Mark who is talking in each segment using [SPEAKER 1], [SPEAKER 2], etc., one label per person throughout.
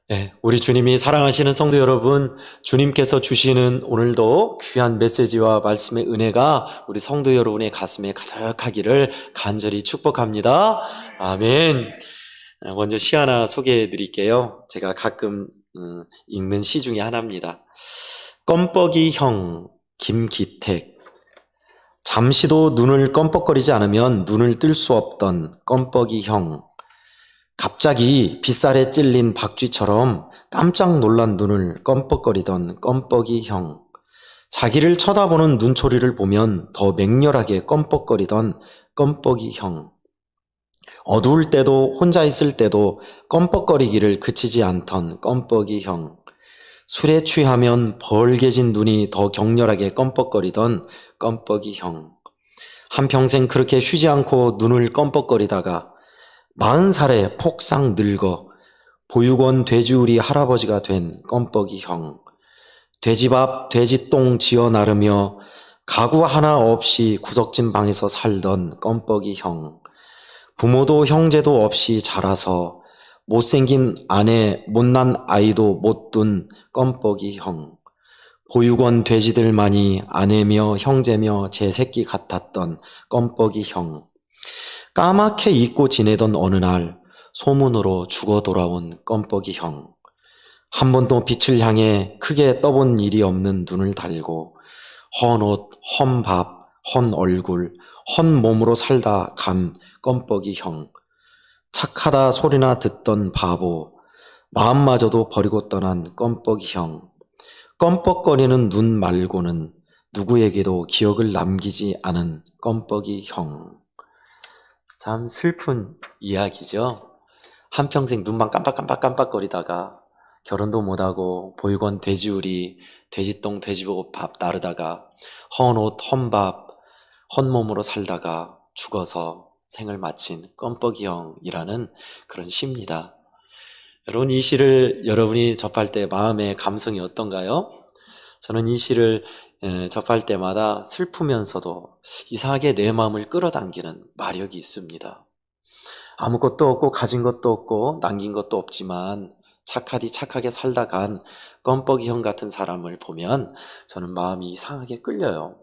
[SPEAKER 1] 네, 우리 주님이 사랑하시는 성도 여러분, 주님께서 주시는 오늘도 귀한 메시지와 말씀의 은혜가 우리 성도 여러분의 가슴에 가득하기를 간절히 축복합니다. 아멘. 먼저 시 하나 소개해 드릴게요. 제가 가끔 읽는 시 중에 하나입니다. 껌뻑이 형 김기택. 잠시도 눈을 껌뻑거리지 않으면 눈을 뜰 수 없던 껌뻑이 형. 갑자기 빗살에 찔린 박쥐처럼 깜짝 놀란 눈을 껌뻑거리던 껌뻑이 형. 자기를 쳐다보는 눈초리를 보면 더 맹렬하게 껌뻑거리던 껌뻑이 형. 어두울 때도 혼자 있을 때도 껌뻑거리기를 그치지 않던 껌뻑이 형. 술에 취하면 벌게진 눈이 더 격렬하게 껌뻑거리던 껌뻑이 형. 한평생 그렇게 쉬지 않고 눈을 껌뻑거리다가 40살에 폭삭 늙어 보육원 돼지우리 할아버지가 된 껌뻑이 형. 돼지밥, 돼지똥 지어 나르며 가구 하나 없이 구석진 방에서 살던 껌뻑이 형. 부모도 형제도 없이 자라서 못생긴 아내, 못난 아이도 못 둔 껌뻑이 형. 보육원 돼지들만이 아내며 형제며 제 새끼 같았던 껌뻑이 형. 까맣게 잊고 지내던 어느 날 소문으로 죽어 돌아온 껌뻑이 형. 한 번도 빛을 향해 크게 떠본 일이 없는 눈을 달고 헌 옷, 헌 밥, 헌 얼굴, 헌 몸으로 살다 간 껌뻑이 형. 착하다 소리나 듣던 바보, 마음마저도 버리고 떠난 껌뻑이 형. 껌뻑거리는 눈 말고는 누구에게도 기억을 남기지 않은 껌뻑이 형. 참 슬픈 이야기죠. 한평생 눈만 깜빡깜빡깜빡거리다가 결혼도 못하고 보육원 돼지우리, 돼지똥, 돼지밥 나르다가 헌 옷, 헌 밥, 헌 몸으로 살다가 죽어서 생을 마친 껌뻑이 형이라는 그런 시입니다. 여러분, 이 시를 여러분이 접할 때 마음의 감성이 어떤가요? 저는 이 시를 접할 때마다 슬프면서도 이상하게 내 마음을 끌어당기는 마력이 있습니다. 아무것도 없고 가진 것도 없고 남긴 것도 없지만 착하게 살다 간 껌뻑이 형 같은 사람을 보면 저는 마음이 이상하게 끌려요.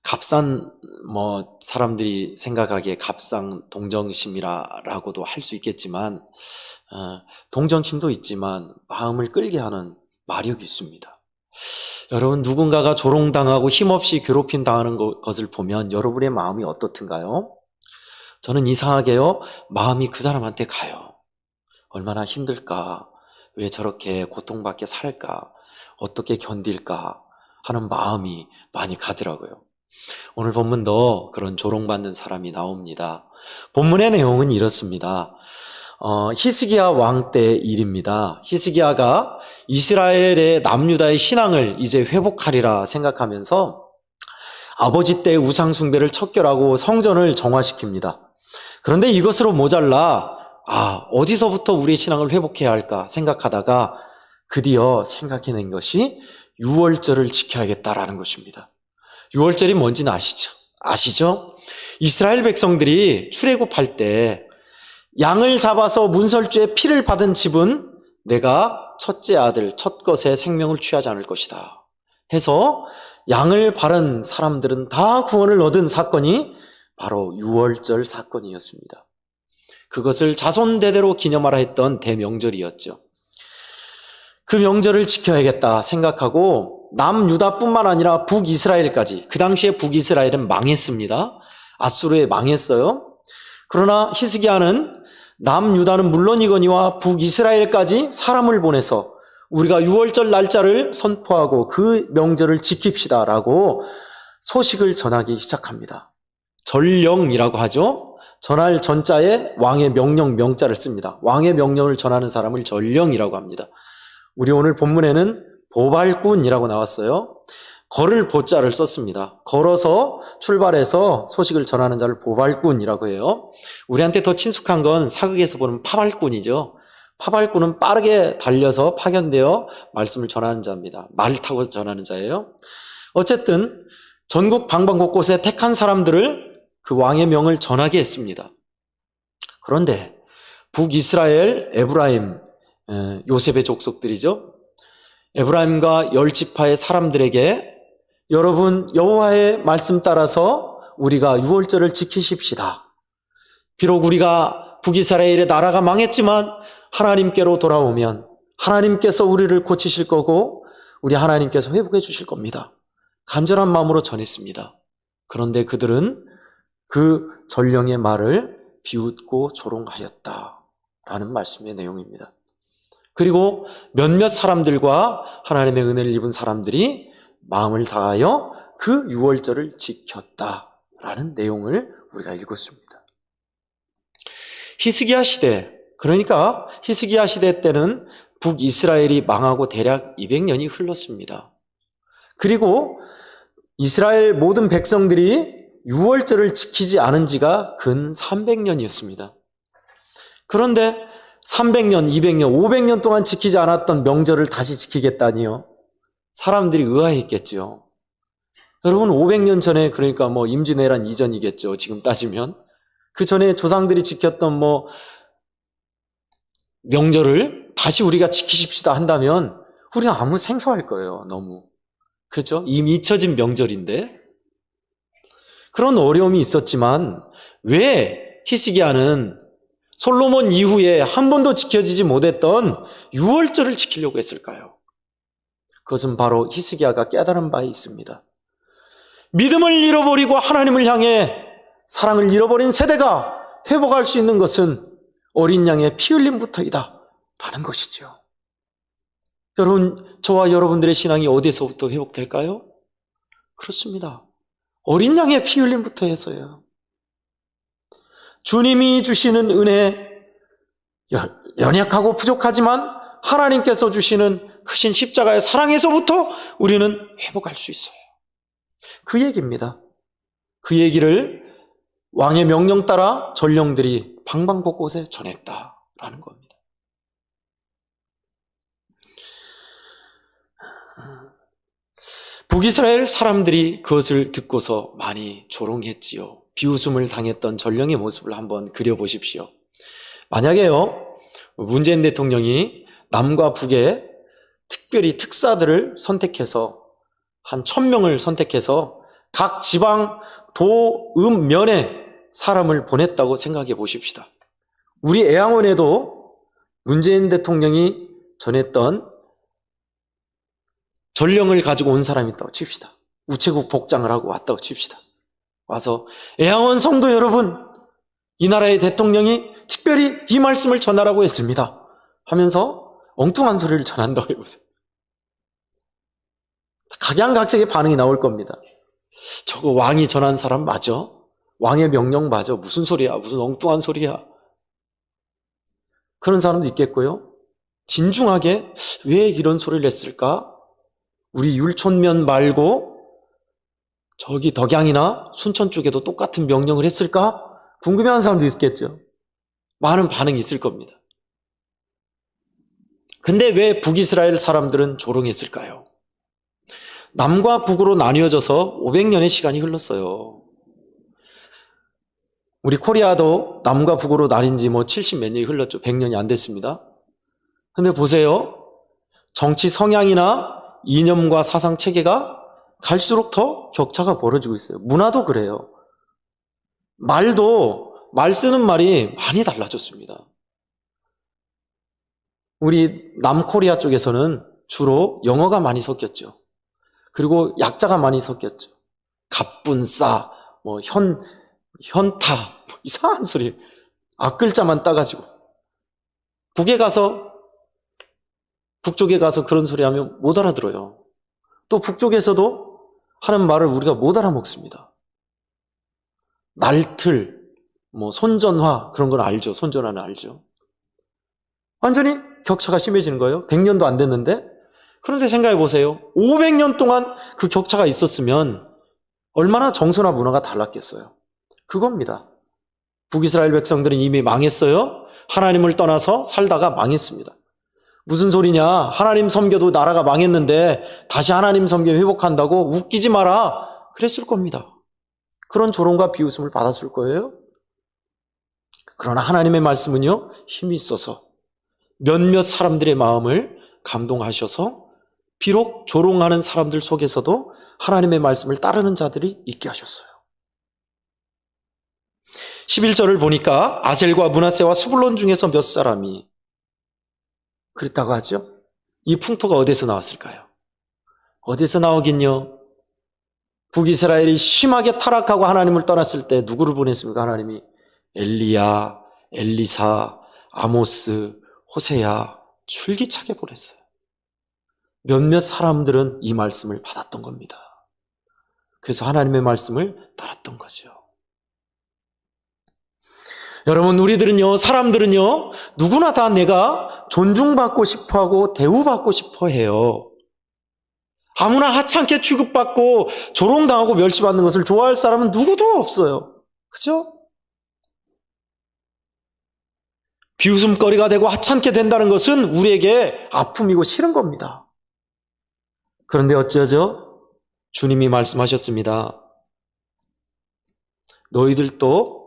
[SPEAKER 1] 값싼 사람들이 생각하기에 값싼 동정심이라고도 할 수 있겠지만 동정심도 있지만 마음을 끌게 하는 마력이 있습니다. 여러분, 누군가가 조롱당하고 힘없이 괴롭힘 당하는 것을 보면 여러분의 마음이 어떻든가요? 저는 이상하게요, 마음이 그 사람한테 가요. 얼마나 힘들까? 왜 저렇게 고통받게 살까? 어떻게 견딜까? 하는 마음이 많이 가더라고요. 오늘 본문도 그런 조롱받는 사람이 나옵니다. 본문의 내용은 이렇습니다. 히스기야 왕 때 일입니다. 히스기야가 이스라엘의 남유다의 신앙을 이제 회복하리라 생각하면서 아버지 때의 우상 숭배를 척결하고 성전을 정화시킵니다. 그런데 이것으로 모자라 어디서부터 우리의 신앙을 회복해야 할까 생각하다가 드디어 생각해낸 것이 유월절을 지켜야겠다라는 것입니다. 유월절이 뭔지는 아시죠? 이스라엘 백성들이 출애굽할 때 양을 잡아서 문설주에 피를 받은 집은 내가 첫째 아들, 첫 것의 생명을 취하지 않을 것이다 해서 양을 바른 사람들은 다 구원을 얻은 사건이 바로 유월절 사건이었습니다. 그것을 자손대대로 기념하라 했던 대명절이었죠. 그 명절을 지켜야겠다 생각하고 남유다뿐만 아니라 북이스라엘까지, 그 당시에 북이스라엘은 망했습니다. 아수르에 망했어요. 그러나 히스기야는 남유다는 물론이거니와 북이스라엘까지 사람을 보내서 우리가 유월절 날짜를 선포하고 그 명절을 지킵시다라고 소식을 전하기 시작합니다. 전령이라고 하죠. 전할 전자에 왕의 명령 명자를 씁니다. 왕의 명령을 전하는 사람을 전령이라고 합니다. 우리 오늘 본문에는 보발꾼이라고 나왔어요. 걸을 보자를 썼습니다. 걸어서 출발해서 소식을 전하는 자를 보발꾼이라고 해요. 우리한테 더 친숙한 건 사극에서 보는 파발꾼이죠. 파발꾼은 빠르게 달려서 파견되어 말씀을 전하는 자입니다. 말 타고 전하는 자예요. 어쨌든 전국 방방곳곳에 택한 사람들을 그 왕의 명을 전하게 했습니다. 그런데 북이스라엘 에브라임 요셉의 족속들이죠. 에브라임과 10지파의 사람들에게 여러분 여호와의 말씀 따라서 우리가 유월절을 지키십시다. 비록 우리가 북이스라엘의 나라가 망했지만 하나님께로 돌아오면 하나님께서 우리를 고치실 거고 우리 하나님께서 회복해 주실 겁니다. 간절한 마음으로 전했습니다. 그런데 그들은 그 전령의 말을 비웃고 조롱하였다라는 말씀의 내용입니다. 그리고 몇몇 사람들과 하나님의 은혜를 입은 사람들이 마음을 다하여 그 유월절을 지켰다라는 내용을 우리가 읽었습니다. 히스기야 시대, 그러니까 히스기야 시대 때는 북이스라엘이 망하고 대략 200년이 흘렀습니다. 그리고 이스라엘 모든 백성들이 유월절을 지키지 않은 지가 근 300년이었습니다. 그런데 300년, 200년, 500년 동안 지키지 않았던 명절을 다시 지키겠다니요. 사람들이 의아했겠죠. 여러분 500년 전에 그러니까 임진왜란 이전이겠죠. 지금 따지면. 그 전에 조상들이 지켰던 명절을 다시 우리가 지키십시다 한다면 우리는 아무 생소할 거예요. 너무. 그렇죠? 이미 잊혀진 명절인데. 그런 어려움이 있었지만 왜 히스기야는 솔로몬 이후에 한 번도 지켜지지 못했던 유월절을 지키려고 했을까요? 그것은 바로 히스기야가 깨달은 바에 있습니다. 믿음을 잃어버리고 하나님을 향해 사랑을 잃어버린 세대가 회복할 수 있는 것은 어린 양의 피 흘림부터이다 라는 것이죠. 여러분, 저와 여러분들의 신앙이 어디서부터 회복될까요? 그렇습니다. 어린 양의 피 흘림부터 해서요. 주님이 주시는 은혜, 연약하고 부족하지만 하나님께서 주시는 크신 십자가의 사랑에서부터 우리는 회복할 수 있어요. 그 얘기입니다. 그 얘기를 왕의 명령 따라 전령들이 방방곳곳에 전했다라는 겁니다. 북이스라엘 사람들이 그것을 듣고서 많이 조롱했지요. 비웃음을 당했던 전령의 모습을 한번 그려보십시오. 만약에요, 문재인 대통령이 남과 북에 특별히 특사들을 선택해서 한 1000명을 선택해서 각 지방 도읍면에 사람을 보냈다고 생각해 보십시다. 우리 애양원에도 문재인 대통령이 전했던 전령을 가지고 온 사람이 있다고 칩시다. 우체국 복장을 하고 왔다고 칩시다. 와서 애양원 성도 여러분, 이 나라의 대통령이 특별히 이 말씀을 전하라고 했습니다 하면서 엉뚱한 소리를 전한다고 해보세요. 각양각색의 반응이 나올 겁니다. 저거 왕이 전한 사람 맞아? 왕의 명령 맞아? 무슨 소리야? 무슨 엉뚱한 소리야? 그런 사람도 있겠고요. 진중하게 왜 이런 소리를 했을까? 우리 율촌면 말고 저기 덕양이나 순천 쪽에도 똑같은 명령을 했을까? 궁금해하는 사람도 있겠죠. 많은 반응이 있을 겁니다. 근데 왜 북이스라엘 사람들은 조롱했을까요? 남과 북으로 나뉘어져서 500년의 시간이 흘렀어요. 우리 코리아도 남과 북으로 나뉜 지 70 몇 년이 흘렀죠. 100년이 안 됐습니다. 근데 보세요. 정치 성향이나 이념과 사상 체계가 갈수록 더 격차가 벌어지고 있어요. 문화도 그래요. 말 쓰는 말이 많이 달라졌습니다. 우리 남코리아 쪽에서는 주로 영어가 많이 섞였죠. 그리고 약자가 많이 섞였죠. 갑분싸, 현타, 이상한 소리. 앞글자만 따가지고. 북쪽에 가서 그런 소리 하면 못 알아들어요. 또 북쪽에서도 하는 말을 우리가 못 알아먹습니다. 날틀, 손전화, 그런 건 알죠. 손전화는 알죠. 완전히 격차가 심해지는 거예요. 100년도 안 됐는데. 그런데 생각해 보세요. 500년 동안 그 격차가 있었으면 얼마나 정서나 문화가 달랐겠어요. 그겁니다. 북이스라엘 백성들은 이미 망했어요. 하나님을 떠나서 살다가 망했습니다. 무슨 소리냐? 하나님 섬겨도 나라가 망했는데 다시 하나님 섬겨 회복한다고 웃기지 마라. 그랬을 겁니다. 그런 조롱과 비웃음을 받았을 거예요. 그러나 하나님의 말씀은요, 힘이 있어서 몇몇 사람들의 마음을 감동하셔서 비록 조롱하는 사람들 속에서도 하나님의 말씀을 따르는 자들이 있게 하셨어요. 11절을 보니까 아셀과 므낫세와 스불론 중에서 몇 사람이 그랬다고 하죠. 이 풍토가 어디서 나왔을까요? 어디서 나오긴요. 북이스라엘이 심하게 타락하고 하나님을 떠났을 때 누구를 보냈습니까? 하나님이 엘리야, 엘리사, 아모스, 호세야 줄기차게 보냈어요. 몇몇 사람들은 이 말씀을 받았던 겁니다. 그래서 하나님의 말씀을 따랐던 거죠. 여러분, 우리들은요, 사람들은요, 누구나 다 내가 존중받고 싶어하고 대우받고 싶어해요. 아무나 하찮게 취급받고 조롱당하고 멸시받는 것을 좋아할 사람은 누구도 없어요. 그죠? 비웃음거리가 되고 하찮게 된다는 것은 우리에게 아픔이고 싫은 겁니다. 그런데 어쩌죠? 주님이 말씀하셨습니다. 너희들도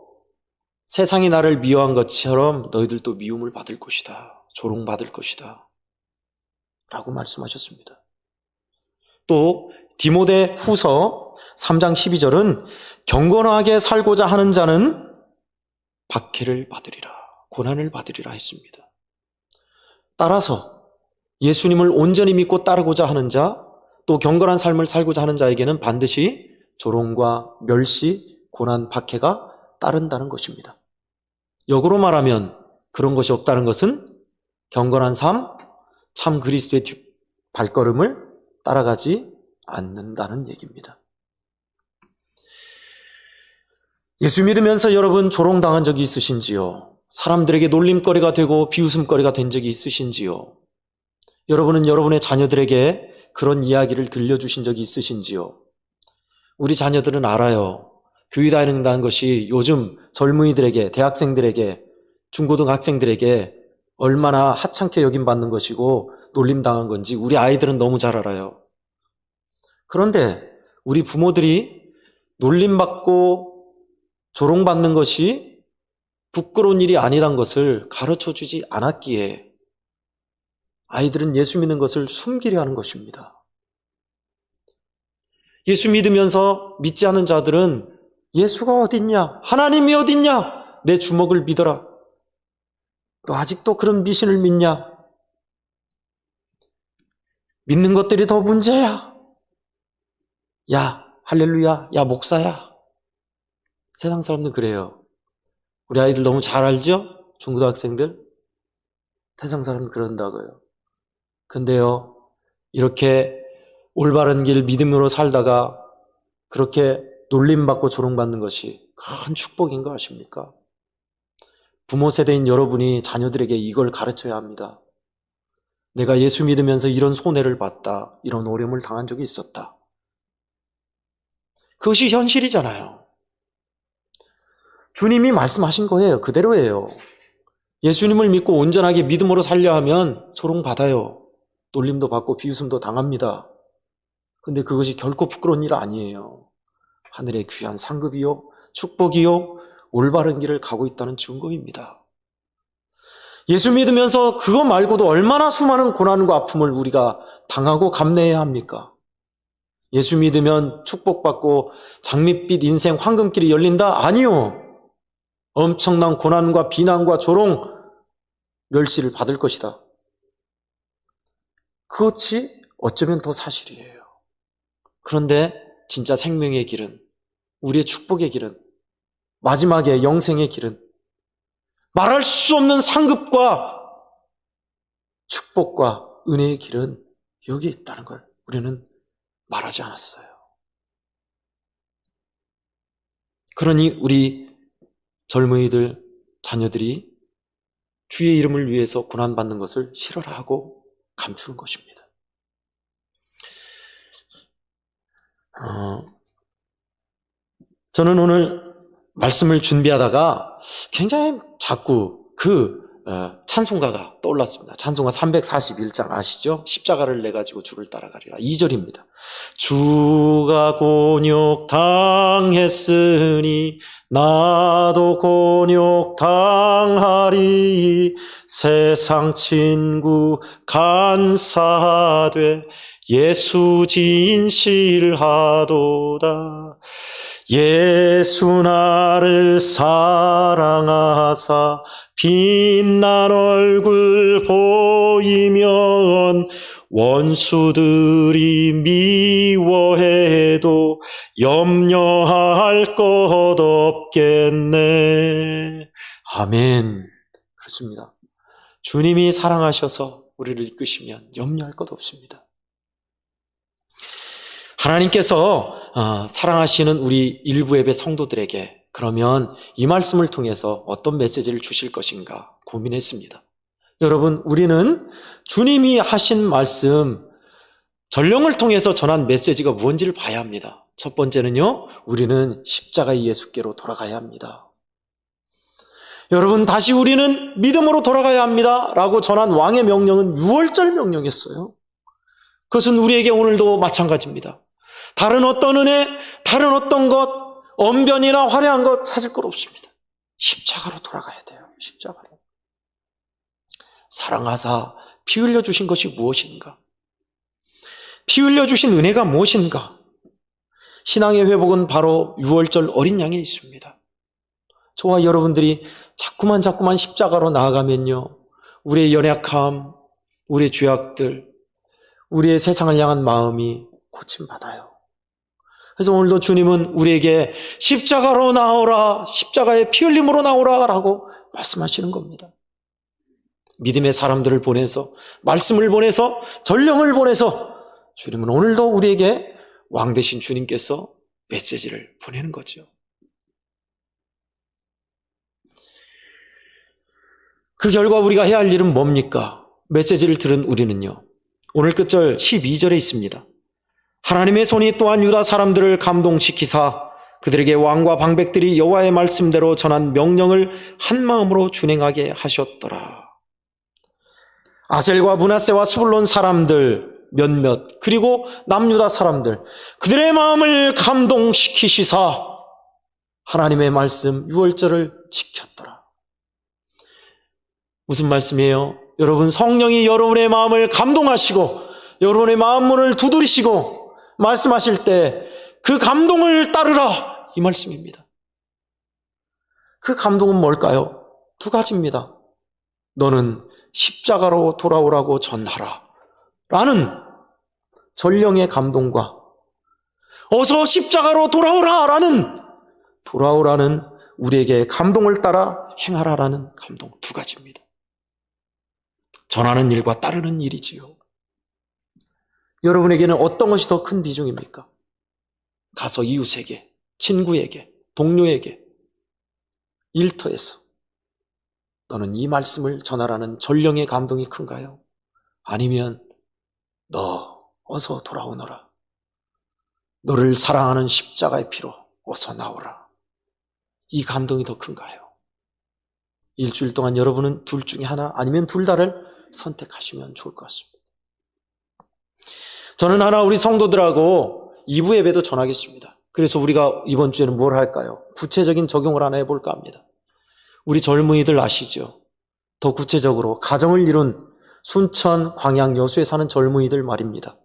[SPEAKER 1] 세상이 나를 미워한 것처럼 너희들도 미움을 받을 것이다. 조롱받을 것이다. 라고 말씀하셨습니다. 또 디모데 후서 3장 12절은 경건하게 살고자 하는 자는 박해를 받으리라, 고난을 받으리라 했습니다. 따라서 예수님을 온전히 믿고 따르고자 하는 자, 또 경건한 삶을 살고자 하는 자에게는 반드시 조롱과 멸시, 고난, 박해가 따른다는 것입니다. 역으로 말하면 그런 것이 없다는 것은 경건한 삶, 참 그리스도의 발걸음을 따라가지 않는다는 얘기입니다. 예수 믿으면서 여러분 조롱당한 적이 있으신지요? 사람들에게 놀림거리가 되고 비웃음거리가 된 적이 있으신지요? 여러분은 여러분의 자녀들에게 그런 이야기를 들려주신 적이 있으신지요? 우리 자녀들은 알아요. 교회 다닌다는 것이 요즘 젊은이들에게, 대학생들에게, 중고등학생들에게 얼마나 하찮게 여김받는 것이고 놀림당한 건지 우리 아이들은 너무 잘 알아요. 그런데 우리 부모들이 놀림받고 조롱받는 것이 부끄러운 일이 아니란 것을 가르쳐주지 않았기에 아이들은 예수 믿는 것을 숨기려 하는 것입니다. 예수 믿으면서 믿지 않는 자들은 예수가 어딨냐? 하나님이 어딨냐? 내 주먹을 믿어라. 너 아직도 그런 미신을 믿냐? 믿는 것들이 더 문제야. 야, 할렐루야. 야, 목사야. 세상 사람들은 그래요. 우리 아이들 너무 잘 알죠? 중고등학생들. 세상 사람들은 그런다고요. 근데요, 이렇게 올바른 길 믿음으로 살다가 그렇게 놀림받고 조롱받는 것이 큰 축복인 거 아십니까? 부모 세대인 여러분이 자녀들에게 이걸 가르쳐야 합니다. 내가 예수 믿으면서 이런 손해를 봤다. 이런 어려움을 당한 적이 있었다. 그것이 현실이잖아요. 주님이 말씀하신 거예요. 그대로예요. 예수님을 믿고 온전하게 믿음으로 살려 하면 조롱받아요. 놀림도 받고 비웃음도 당합니다. 근데 그것이 결코 부끄러운 일 아니에요. 하늘의 귀한 상급이요, 축복이요, 올바른 길을 가고 있다는 증거입니다. 예수 믿으면서 그거 말고도 얼마나 수많은 고난과 아픔을 우리가 당하고 감내해야 합니까? 예수 믿으면 축복받고 장밋빛 인생 황금길이 열린다? 아니요. 엄청난 고난과 비난과 조롱, 멸시를 받을 것이다. 그것이 어쩌면 더 사실이에요. 그런데 진짜 생명의 길은, 우리의 축복의 길은, 마지막에 영생의 길은 말할 수 없는 상급과 축복과 은혜의 길은 여기 있다는 걸 우리는 말하지 않았어요. 그러니 우리 젊은이들, 자녀들이 주의 이름을 위해서 고난받는 것을 싫어라 하고 감추는 것입니다. 저는 오늘 말씀을 준비하다가 굉장히 자꾸 그 찬송가가 떠올랐습니다. 찬송가 341장 아시죠? 십자가를 내가지고 주를 따라가리라. 2절입니다. 주가 곤욕 당했으니 나도 곤욕 당하리. 세상 친구 간사하되 예수 진실하도다. 예수 나를 사랑하사 빛난 얼굴 보이면 원수들이 미워해도 염려할 것 없겠네. 아멘. 그렇습니다. 주님이 사랑하셔서 우리를 이끄시면 염려할 것 없습니다. 하나님께서 사랑하시는 우리 일부 예배 성도들에게 그러면 이 말씀을 통해서 어떤 메시지를 주실 것인가 고민했습니다. 여러분, 우리는 주님이 하신 말씀, 전령을 통해서 전한 메시지가 무엇인지를 봐야 합니다. 첫 번째는요, 우리는 십자가의 예수께로 돌아가야 합니다. 여러분, 다시 우리는 믿음으로 돌아가야 합니다 라고 전한 왕의 명령은 유월절 명령이었어요. 그것은 우리에게 오늘도 마찬가지입니다. 다른 어떤 은혜, 다른 어떤 것, 언변이나 화려한 것 찾을 것 없습니다. 십자가로 돌아가야 돼요. 십자가로. 사랑하사 피 흘려 주신 것이 무엇인가? 피 흘려 주신 은혜가 무엇인가? 신앙의 회복은 바로 유월절 어린 양에 있습니다. 저와 여러분들이 자꾸만 십자가로 나아가면요, 우리의 연약함, 우리의 죄악들, 우리의 세상을 향한 마음이 고침받아요. 그래서 오늘도 주님은 우리에게 십자가로 나오라, 십자가의 피 흘림으로 나오라 라고 말씀하시는 겁니다. 믿음의 사람들을 보내서, 말씀을 보내서, 전령을 보내서 주님은 오늘도 우리에게 왕 되신 주님께서 메시지를 보내는 거죠. 그 결과 우리가 해야 할 일은 뭡니까? 메시지를 들은 우리는요, 오늘 끝절 12절에 있습니다. 하나님의 손이 또한 유다 사람들을 감동시키사 그들에게 왕과 방백들이 여호와의 말씀대로 전한 명령을 한마음으로 준행하게 하셨더라. 아셀과 므낫세와 스불론 사람들 몇몇, 그리고 남유다 사람들, 그들의 마음을 감동시키시사 하나님의 말씀 유월절을 지켰더라. 무슨 말씀이에요? 여러분, 성령이 여러분의 마음을 감동하시고 여러분의 마음문을 두드리시고 말씀하실 때 그 감동을 따르라, 이 말씀입니다. 그 감동은 뭘까요? 두 가지입니다. 너는 십자가로 돌아오라고 전하라 라는 전령의 감동과 어서 십자가로 돌아오라는 우리에게 감동을 따라 행하라라는 감동, 두 가지입니다. 전하는 일과 따르는 일이지요. 여러분에게는 어떤 것이 더 큰 비중입니까? 가서 이웃에게, 친구에게, 동료에게, 일터에서 너는 이 말씀을 전하라는 전령의 감동이 큰가요? 아니면 너 어서 돌아오너라, 너를 사랑하는 십자가의 피로 어서 나오라, 이 감동이 더 큰가요? 일주일 동안 여러분은 둘 중에 하나 아니면 둘 다를 선택하시면 좋을 것 같습니다. 저는 하나 우리 성도들하고 2부 예배도 전하겠습니다. 그래서 우리가 이번 주에는 뭘 할까요? 구체적인 적용을 하나 해볼까 합니다. 우리 젊은이들 아시죠? 더 구체적으로 가정을 이룬 순천, 광양, 여수에 사는 젊은이들 말입니다.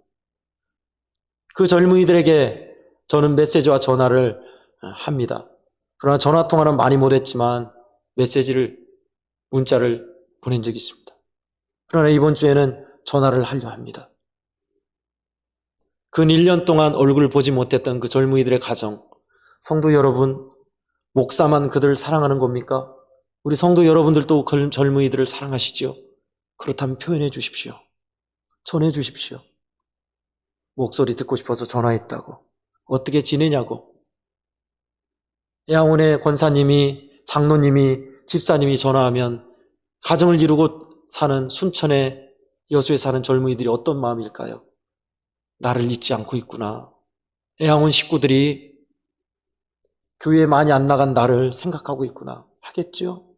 [SPEAKER 1] 그 젊은이들에게 저는 메시지와 전화를 합니다. 그러나 전화통화는 많이 못했지만 문자를 보낸 적이 있습니다. 그러나 이번 주에는 전화를 하려 합니다. 근 1년 동안 얼굴 보지 못했던 그 젊은이들의 가정, 성도 여러분, 목사만 그들을 사랑하는 겁니까? 우리 성도 여러분들도 젊은이들을 사랑하시죠? 그렇다면 표현해 주십시오. 전해 주십시오. 목소리 듣고 싶어서 전화했다고, 어떻게 지내냐고. 양원의 권사님이, 장로님이, 집사님이 전화하면 가정을 이루고 사는 순천의 여수에 사는 젊은이들이 어떤 마음일까요? 나를 잊지 않고 있구나. 애양원 식구들이 교회에 많이 안 나간 나를 생각하고 있구나 하겠죠?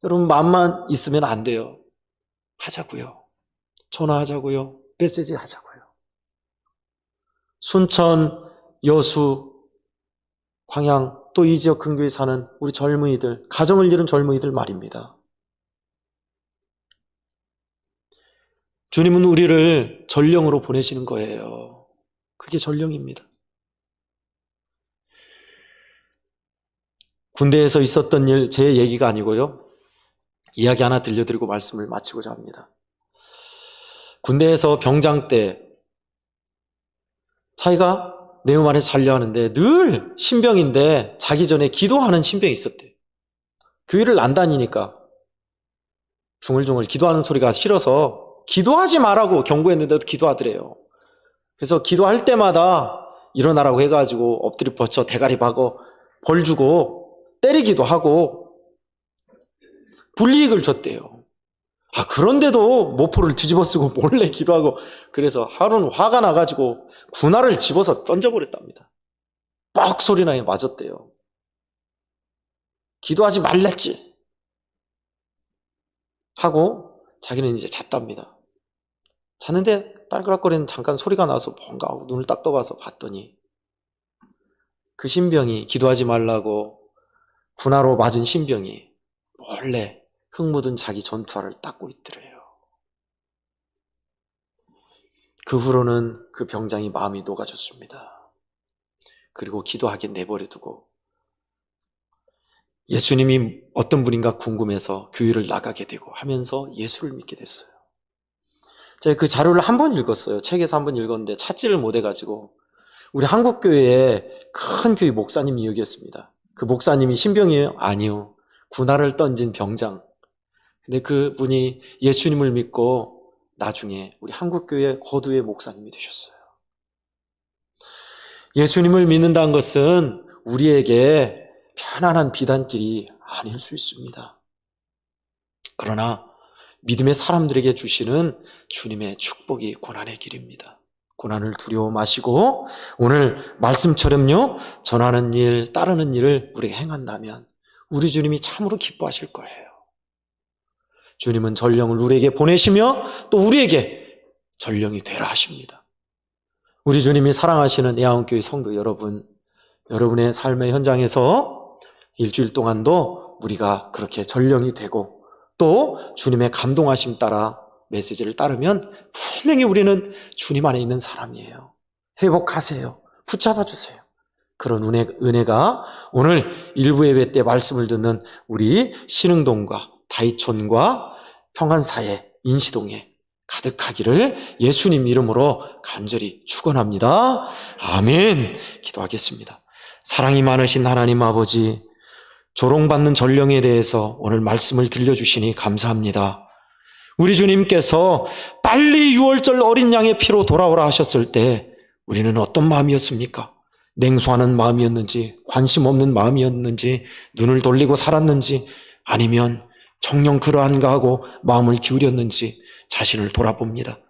[SPEAKER 1] 여러분 마음만 있으면 안 돼요. 하자고요. 전화하자고요. 메시지 하자고요. 순천, 여수, 광양 또 이 지역 근교에 사는 우리 젊은이들, 가정을 이룬 젊은이들 말입니다. 주님은 우리를 전령으로 보내시는 거예요. 그게 전령입니다. 군대에서 있었던 일, 제 얘기가 아니고요. 이야기 하나 들려드리고 말씀을 마치고자 합니다. 군대에서 병장 때 자기가 내음 안에서 살려하는데 늘 신병인데 자기 전에 기도하는 신병이 있었대요. 교회를 안 다니니까 중얼중얼 기도하는 소리가 싫어서 기도하지 말라고 경고했는데도 기도하더래요. 그래서 기도할 때마다 일어나라고 해가지고 엎드려 뻗쳐 대가리 박어 벌 주고 때리기도 하고 불이익을 줬대요. 그런데도 모포를 뒤집어 쓰고 몰래 기도하고, 그래서 하루는 화가 나가지고 군화를 집어서 던져버렸답니다. 뻑 소리 나게 맞았대요. 기도하지 말랬지 하고 자기는 이제 잤답니다. 잤는데 딸그락거리는 잠깐 소리가 나서 뭔가 하고 눈을 딱 떠봐서 봤더니 그 신병이, 기도하지 말라고 군화로 맞은 신병이 몰래 흙 묻은 자기 전투화를 닦고 있더래요. 그 후로는 그 병장이 마음이 녹아졌습니다. 그리고 기도하게 내버려 두고 예수님이 어떤 분인가 궁금해서 교회를 나가게 되고 하면서 예수를 믿게 됐어요. 제가 그 자료를 한 번 읽었어요. 책에서 한 번 읽었는데 찾지를 못해가지고 우리 한국교회에 큰 교회 목사님이 여기였습니다. 그 목사님이 신병이에요? 아니요. 군화를 던진 병장. 근데 그분이 예수님을 믿고 나중에 우리 한국교회 거두의 목사님이 되셨어요. 예수님을 믿는다는 것은 우리에게 편안한 비단길이 아닐 수 있습니다. 그러나 믿음의 사람들에게 주시는 주님의 축복이 고난의 길입니다. 고난을 두려워 마시고 오늘 말씀처럼요, 전하는 일, 따르는 일을 우리가 행한다면 우리 주님이 참으로 기뻐하실 거예요. 주님은 전령을 우리에게 보내시며 또 우리에게 전령이 되라 하십니다. 우리 주님이 사랑하시는 애아원교회 성도 여러분, 여러분의 삶의 현장에서 일주일 동안도 우리가 그렇게 전령이 되고 또 주님의 감동하심 따라 메시지를 따르면 분명히 우리는 주님 안에 있는 사람이에요. 회복하세요. 붙잡아 주세요. 그런 은혜가 오늘 일부 예배 때 말씀을 듣는 우리 신흥동과 다이촌과 평안사회, 인시동에 가득하기를 예수님 이름으로 간절히 축원합니다. 아멘. 기도하겠습니다. 사랑이 많으신 하나님 아버지, 조롱받는 전령에 대해서 오늘 말씀을 들려주시니 감사합니다. 우리 주님께서 빨리 6월절 어린 양의 피로 돌아오라 하셨을 때 우리는 어떤 마음이었습니까? 냉소하는 마음이었는지, 관심 없는 마음이었는지, 눈을 돌리고 살았는지, 아니면 정녕 그러한가 하고 마음을 기울였는지 자신을 돌아봅니다.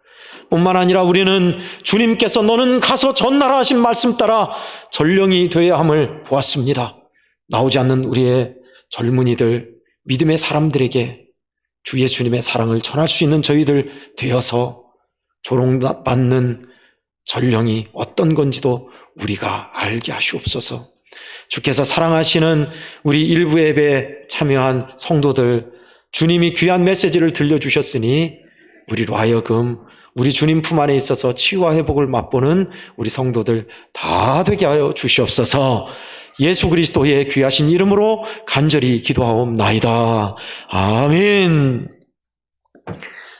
[SPEAKER 1] 뿐만 아니라 우리는 주님께서 너는 가서 전하라 하신 말씀 따라 전령이 되어야 함을 보았습니다. 나오지 않는 우리의 젊은이들, 믿음의 사람들에게 주 예수님의 사랑을 전할 수 있는 저희들 되어서 조롱받는 전령이 어떤 건지도 우리가 알게 하시옵소서. 주께서 사랑하시는 우리 일부 예배에 참여한 성도들, 주님이 귀한 메시지를 들려주셨으니 우리로 하여금 우리 주님 품 안에 있어서 치유와 회복을 맛보는 우리 성도들 다 되게 하여 주시옵소서. 예수 그리스도의 귀하신 이름으로 간절히 기도하옵나이다. 아멘.